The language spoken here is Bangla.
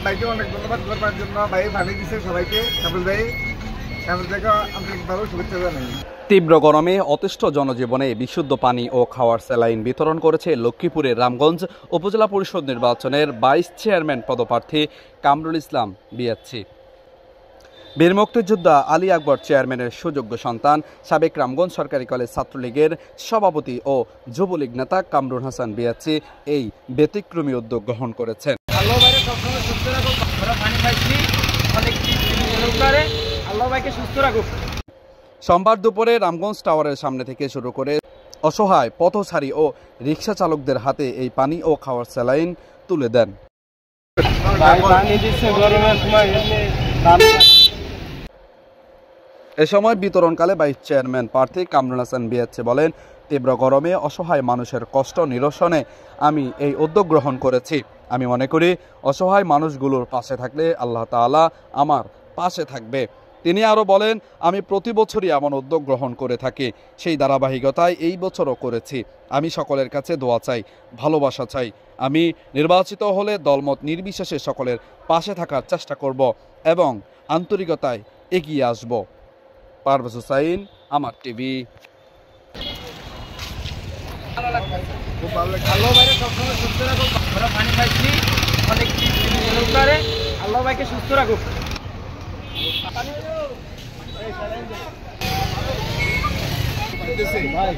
ভাইকে অনেক ধন্যবাদ করবার জন্য ভাই পানি দিচ্ছে সবাইকে। কাবুল ভাই আন্তরিকভাবে শুভেচ্ছা জানাই। তীব্র গরমে অতিষ্ঠ জনজীবনে বিশুদ্ধ পানি ও খাওয়ার স্যালাইন বিতরণ করেছে লক্ষ্মীপুরের রামগঞ্জ উপজেলা পরিষদ নির্বাচনের 22 চেয়ারম্যান পদপ্রার্থী কামরুল ইসলাম বিএসসি। বীর মুক্তিযোদ্ধা আলী আকবর চেয়ারম্যানের সুযোগ্য সন্তান সাবেক রামগঞ্জ সরকারি কলেজ ছাত্রলীগের সভাপতি ও যুবলীগ নেতা কামরুল হাসান বিএসসি এই ব্যতিক্রমী উদ্যোগ গ্রহণ করেছেন। সোমবার দুপুরে রামগঞ্জ টাওয়ারের সামনে থেকে শুরু করে অসহায় পথচারী ও রিক্সা চালকদের হাতে এই পানি ও খাওয়ার স্যালাইন তুলে দেন। এ সময় বিতরণকালে ভাইস চেয়ারম্যান প্রার্থী কামরুল হাসান বিএসসি বলেন, তীব্র গরমে অসহায় মানুষের কষ্ট নিরসনে আমি এই উদ্যোগ গ্রহণ করেছি। আমি মনে করি অসহায় মানুষগুলোর পাশে থাকলে আল্লাহ তাআলা আমার পাশে থাকবে। তিনি আরও বলেন, আমি প্রতি বছরই এমন উদ্যোগ গ্রহণ করে থাকি, সেই ধারাবাহিকতায় এই বছরও করেছি। আমি সকলের কাছে দোয়া চাই, ভালোবাসা চাই। আমি নির্বাচিত হলে দলমত নির্বিশেষে সকলের পাশে থাকার চেষ্টা করব এবং আন্তরিকতায় এগিয়ে আসব। পারভেজ হুসাইন, আমার টিভি। আল্লাহ ভাইকে সুস্থ রাখুক। ভাই